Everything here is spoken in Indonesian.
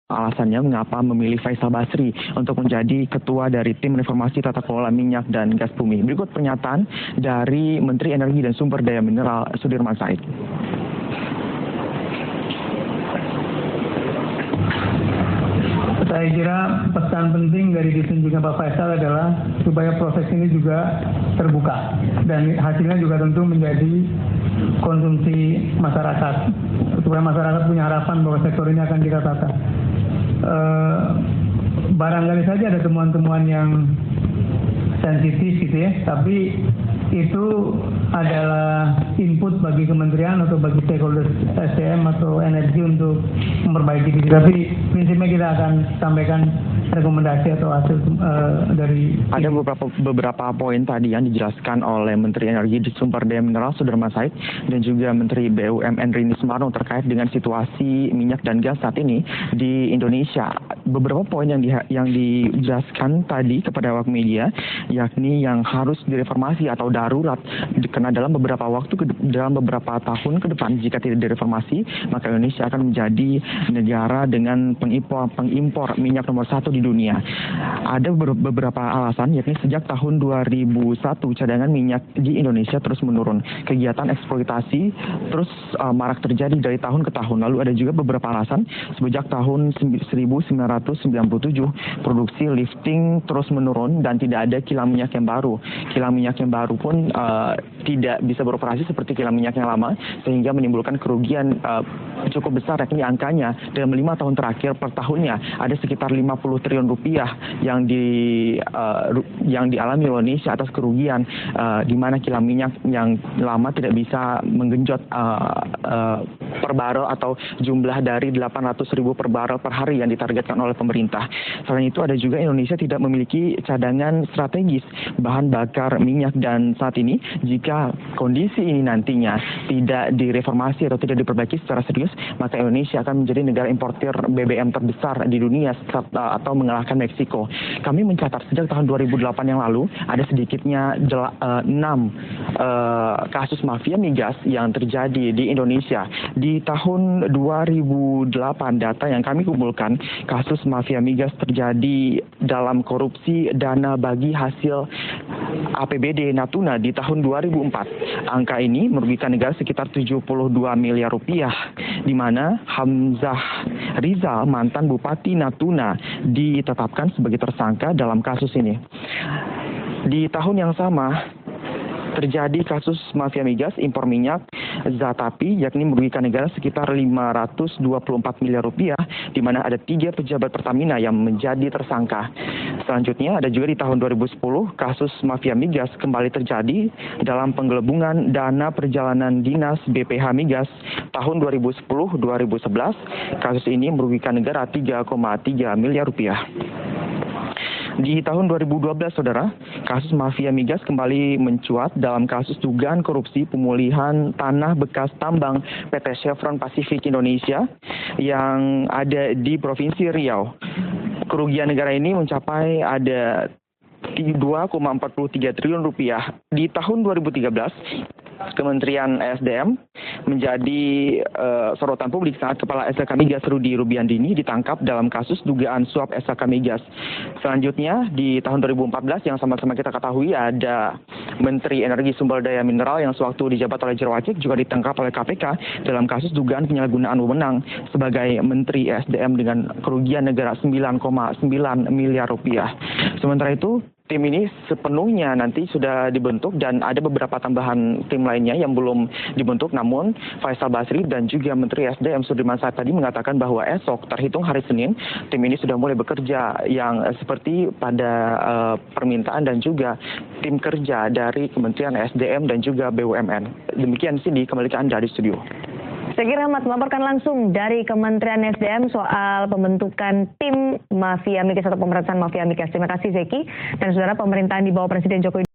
alasannya mengapa memilih Faisal Basri untuk menjadi ketua dari tim reformasi tata kelola minyak dan gas bumi. Berikut pernyataan dari Menteri Energi dan Sumber Daya Mineral Sudirman Said. Saya kira pesan penting dari ditunjuknya Pak Faisal adalah supaya proses ini juga terbuka dan hasilnya juga tentu menjadi konsumsi masyarakat, supaya masyarakat punya harapan bahwa sektor ini akan kita tata. Barangkali saja ada temuan-temuan yang sensitif gitu ya, tapi itu adalah input bagi kementerian atau bagi stakeholder SDM atau energi untuk memperbaiki diri. Tapi prinsipnya kita akan sampaikan rekomendasi atau hasil dari... Ada beberapa poin tadi yang dijelaskan oleh Menteri Energi dan Sumber Daya Mineral Sudirman Said dan juga Menteri BUMN Rini Sumarno terkait dengan situasi minyak dan gas saat ini di Indonesia. Beberapa poin yang dijelaskan tadi kepada awak media, yakni yang harus direformasi atau darurat, karena dalam beberapa tahun ke depan jika tidak direformasi, maka Indonesia akan menjadi negara dengan pengimpor minyak nomor 1 di dunia. Ada beberapa alasan, yakni sejak tahun 2001 cadangan minyak di Indonesia terus menurun. Kegiatan eksploitasi terus marak terjadi dari tahun ke tahun. Lalu ada juga beberapa alasan, sejak tahun 1997 produksi lifting terus menurun dan tidak ada kilang minyak yang baru. Kilang minyak yang baru pun tidak bisa beroperasi seperti kilang minyak yang lama, sehingga menimbulkan kerugian cukup besar, yakni angkanya dalam 5 tahun terakhir per tahunnya ada sekitar 50 triliun rupiah yang dialami Indonesia atas kerugian, di mana kilang minyak yang lama tidak bisa menggenjot per barel atau jumlah dari 800.000 per barel per hari yang ditargetkan oleh pemerintah. Selain itu ada juga Indonesia tidak memiliki cadangan strategis bahan bakar minyak, dan saat ini jika kondisi ini nantinya tidak direformasi atau tidak diperbaiki secara serius, maka Indonesia akan menjadi negara importir BBM terbesar di dunia atau mengalahkan Meksiko. Kami mencatat sejak tahun 2008 yang lalu ada sedikitnya 6 kasus mafia migas yang terjadi di Indonesia. Di tahun 2008 data yang kami kumpulkan, kasus mafia migas terjadi dalam korupsi dana bagi hasil APBD Natuna di tahun 2004. Angka ini merugikan negara sekitar 72 miliar rupiah, di mana Hamzah Rizal, mantan Bupati Natuna, ditetapkan sebagai tersangka dalam kasus ini. Di tahun yang sama terjadi kasus mafia migas impor minyak Zatapi, yakni merugikan negara sekitar 524 miliar rupiah, di mana ada 3 pejabat Pertamina yang menjadi tersangka. Selanjutnya ada juga di tahun 2010 kasus mafia migas kembali terjadi dalam penggelembungan dana perjalanan dinas BPH Migas tahun 2010-2011. Kasus ini merugikan negara 3,3 miliar rupiah. Di tahun 2012, saudara, kasus mafia migas kembali mencuat dalam kasus dugaan korupsi pemulihan tanah bekas tambang PT Chevron Pacific Indonesia yang ada di Provinsi Riau. Kerugian negara ini mencapai ada 2,43 triliun rupiah. Di tahun 2013, Kementerian SDM menjadi sorotan publik saat Kepala SLK Migas Rudi Rubiandini ditangkap dalam kasus dugaan suap SLK Migas. Selanjutnya di tahun 2014 yang sama-sama kita ketahui ada Menteri Energi Sumber Daya Mineral yang sewaktu dijabat oleh Jerwacik juga ditangkap oleh KPK dalam kasus dugaan penyalahgunaan wewenang sebagai Menteri SDM dengan kerugian negara 9,9 miliar rupiah. Sementara itu, tim ini sepenuhnya nanti sudah dibentuk dan ada beberapa tambahan tim lainnya yang belum dibentuk. Namun Faisal Basri dan juga Menteri SDM Sudirman Said tadi mengatakan bahwa esok terhitung hari Senin tim ini sudah mulai bekerja yang seperti pada permintaan dan juga tim kerja dari Kementerian SDM dan juga BUMN. Demikian Cindy, kembali ke Anda di studio. Syakir Ahmad melaporkan langsung dari Kementerian SDM soal pembentukan tim mafia migas atau pemberantasan mafia migas. Terima kasih Zeki. Dan saudara, pemerintahan di bawah Presiden Jokowi